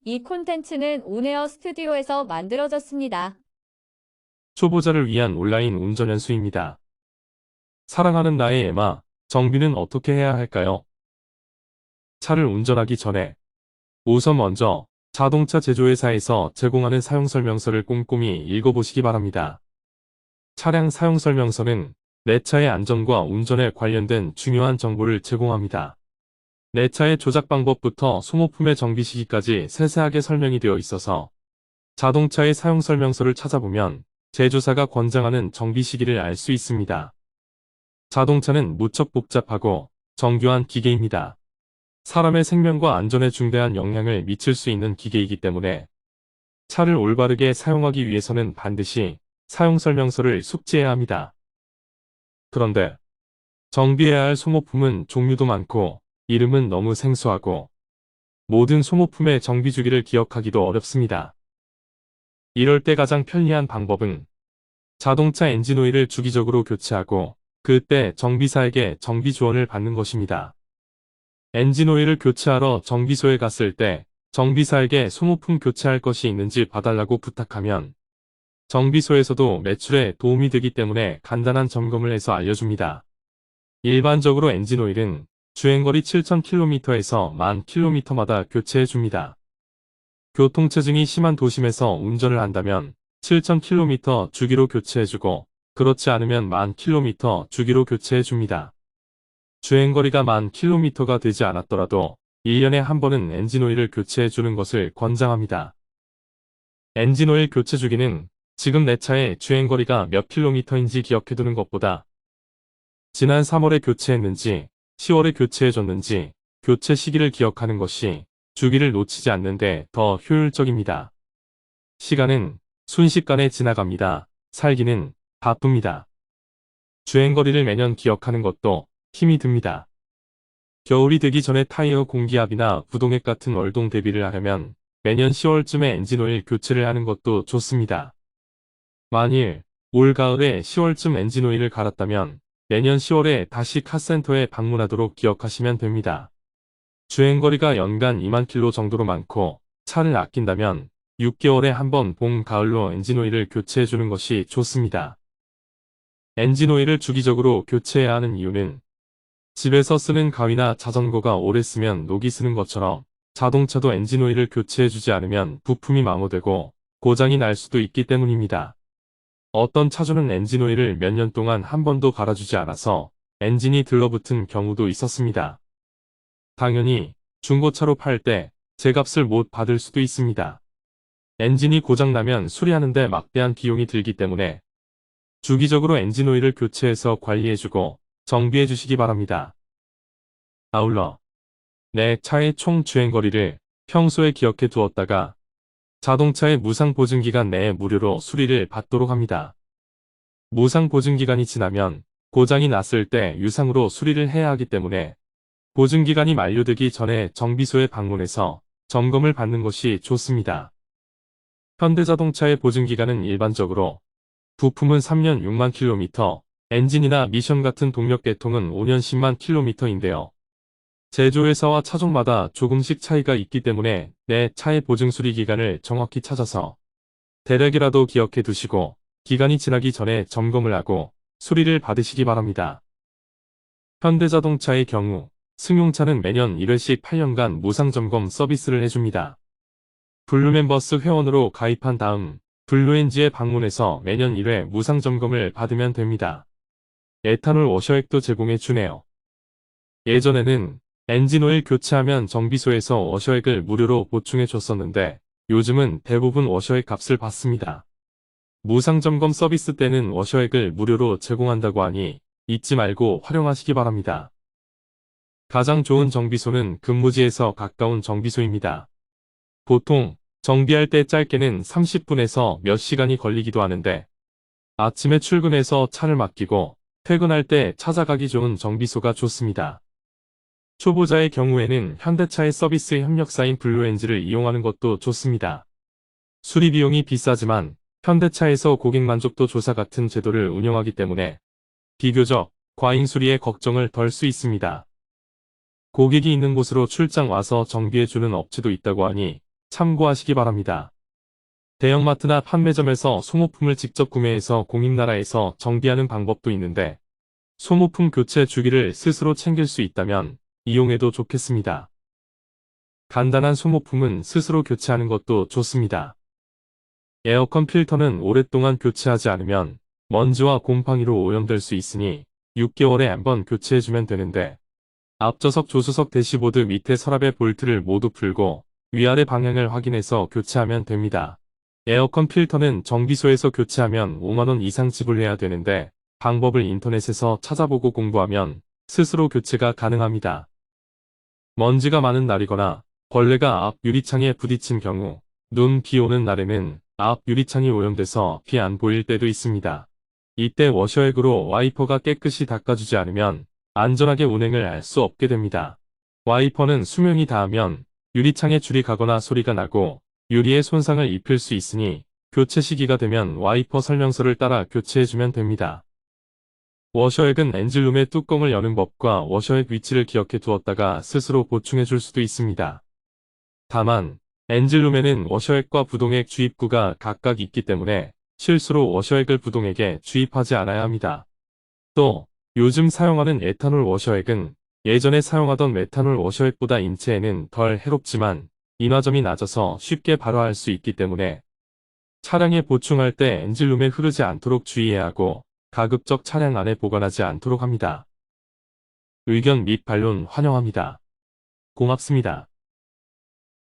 이 콘텐츠는 온에어 스튜디오에서 만들어졌습니다. 초보자를 위한 온라인 운전 연수입니다. 사랑하는 나의 에마, 정비는 어떻게 해야 할까요? 차를 운전하기 전에 우선 먼저 자동차 제조회사에서 제공하는 사용설명서를 꼼꼼히 읽어보시기 바랍니다. 차량 사용설명서는 내 차의 안전과 운전에 관련된 중요한 정보를 제공합니다. 내 차의 조작 방법부터 소모품의 정비 시기까지 세세하게 설명이 되어 있어서 자동차의 사용설명서를 찾아보면 제조사가 권장하는 정비 시기를 알 수 있습니다. 자동차는 무척 복잡하고 정교한 기계입니다. 사람의 생명과 안전에 중대한 영향을 미칠 수 있는 기계이기 때문에 차를 올바르게 사용하기 위해서는 반드시 사용설명서를 숙지해야 합니다. 그런데 정비해야 할 소모품은 종류도 많고 이름은 너무 생소하고 모든 소모품의 정비 주기를 기억하기도 어렵습니다. 이럴 때 가장 편리한 방법은 자동차 엔진오일을 주기적으로 교체하고 그때 정비사에게 정비 조언을 받는 것입니다. 엔진오일을 교체하러 정비소에 갔을 때 정비사에게 소모품 교체할 것이 있는지 봐달라고 부탁하면 정비소에서도 매출에 도움이 되기 때문에 간단한 점검을 해서 알려줍니다. 일반적으로 엔진오일은 주행거리 7,000km에서 10,000km마다 교체해줍니다. 교통체증이 심한 도심에서 운전을 한다면 7,000km 주기로 교체해주고 그렇지 않으면 10,000km 주기로 교체해줍니다. 주행거리가 10,000km가 되지 않았더라도 1년에 한 번은 엔진오일을 교체해주는 것을 권장합니다. 엔진오일 교체 주기는 지금 내 차의 주행거리가 몇 킬로미터인지 기억해두는 것보다 지난 3월에 교체했는지 10월에 교체해줬는지 교체 시기를 기억하는 것이 주기를 놓치지 않는데 더 효율적입니다. 시간은 순식간에 지나갑니다. 살기는 바쁩니다. 주행거리를 매년 기억하는 것도 힘이 듭니다. 겨울이 되기 전에 타이어 공기압이나 부동액 같은 월동 대비를 하려면 매년 10월쯤에 엔진오일 교체를 하는 것도 좋습니다. 만일 올 가을에 10월쯤 엔진오일을 갈았다면 내년 10월에 다시 카센터에 방문하도록 기억하시면 됩니다. 주행거리가 연간 2만 킬로 정도로 많고 차를 아낀다면 6개월에 한 번 봄, 가을로 엔진오일을 교체해주는 것이 좋습니다. 엔진오일을 주기적으로 교체해야 하는 이유는 집에서 쓰는 가위나 자전거가 오래 쓰면 녹이 쓰는 것처럼 자동차도 엔진오일을 교체해주지 않으면 부품이 마모되고 고장이 날 수도 있기 때문입니다. 어떤 차주는 엔진오일을 몇 년 동안 한 번도 갈아주지 않아서 엔진이 들러붙은 경우도 있었습니다. 당연히 중고차로 팔 때 제값을 못 받을 수도 있습니다. 엔진이 고장나면 수리하는데 막대한 비용이 들기 때문에 주기적으로 엔진오일을 교체해서 관리해주고 정비해주시기 바랍니다. 아울러 내 차의 총 주행거리를 평소에 기억해 두었다가 자동차의 무상보증기간 내에 무료로 수리를 받도록 합니다. 무상보증기간이 지나면 고장이 났을 때 유상으로 수리를 해야 하기 때문에 보증기간이 만료되기 전에 정비소에 방문해서 점검을 받는 것이 좋습니다. 현대자동차의 보증기간은 일반적으로 부품은 3년 6만 킬로미터, 엔진이나 미션 같은 동력 계통은 5년 10만 킬로미터인데요. 제조회사와 차종마다 조금씩 차이가 있기 때문에 내 차의 보증 수리 기간을 정확히 찾아서 대략이라도 기억해 두시고 기간이 지나기 전에 점검을 하고 수리를 받으시기 바랍니다. 현대자동차의 경우 승용차는 매년 1회씩 8년간 무상점검 서비스를 해줍니다. 블루멤버스 회원으로 가입한 다음 블루엔지에 방문해서 매년 1회 무상점검을 받으면 됩니다. 에탄올 워셔액도 제공해 주네요. 예전에는 엔진오일 교체하면 정비소에서 워셔액을 무료로 보충해 줬었는데 요즘은 대부분 워셔액 값을 받습니다. 무상점검 서비스 때는 워셔액을 무료로 제공한다고 하니 잊지 말고 활용하시기 바랍니다. 가장 좋은 정비소는 근무지에서 가까운 정비소입니다. 보통 정비할 때 짧게는 30분에서 몇 시간이 걸리기도 하는데 아침에 출근해서 차를 맡기고 퇴근할 때 찾아가기 좋은 정비소가 좋습니다. 초보자의 경우에는 현대차의 서비스 협력사인 블루엔지를 이용하는 것도 좋습니다. 수리 비용이 비싸지만 현대차에서 고객 만족도 조사 같은 제도를 운영하기 때문에 비교적 과잉 수리에 걱정을 덜 수 있습니다. 고객이 있는 곳으로 출장 와서 정비해주는 업체도 있다고 하니 참고하시기 바랍니다. 대형마트나 판매점에서 소모품을 직접 구매해서 공입나라에서 정비하는 방법도 있는데 소모품 교체 주기를 스스로 챙길 수 있다면 이용해도 좋겠습니다. 간단한 소모품은 스스로 교체하는 것도 좋습니다. 에어컨 필터는 오랫동안 교체하지 않으면 먼지와 곰팡이로 오염될 수 있으니 6개월에 한번 교체해주면 되는데 앞좌석 조수석 대시보드 밑에 서랍의 볼트를 모두 풀고 위아래 방향을 확인해서 교체하면 됩니다. 에어컨 필터는 정비소에서 교체하면 5만원 이상 지불해야 되는데 방법을 인터넷에서 찾아보고 공부하면 스스로 교체가 가능합니다. 먼지가 많은 날이거나 벌레가 앞 유리창에 부딪힌 경우 눈, 비 오는 날에는 앞 유리창이 오염돼서 피 안 보일 때도 있습니다. 이때 워셔액으로 와이퍼가 깨끗이 닦아주지 않으면 안전하게 운행을 할 수 없게 됩니다. 와이퍼는 수명이 닿으면 유리창에 줄이 가거나 소리가 나고 유리에 손상을 입힐 수 있으니 교체 시기가 되면 와이퍼 설명서를 따라 교체해주면 됩니다. 워셔액은 엔진룸의 뚜껑을 여는 법과 워셔액 위치를 기억해 두었다가 스스로 보충해 줄 수도 있습니다. 다만 엔진룸에는 워셔액과 부동액 주입구가 각각 있기 때문에 실수로 워셔액을 부동액에 주입하지 않아야 합니다. 또 요즘 사용하는 에탄올 워셔액은 예전에 사용하던 메탄올 워셔액보다 인체에는 덜 해롭지만 인화점이 낮아서 쉽게 발화할 수 있기 때문에 차량에 보충할 때 엔진룸에 흐르지 않도록 주의해야 하고 가급적 차량 안에 보관하지 않도록 합니다. 의견 및 반론 환영합니다. 고맙습니다.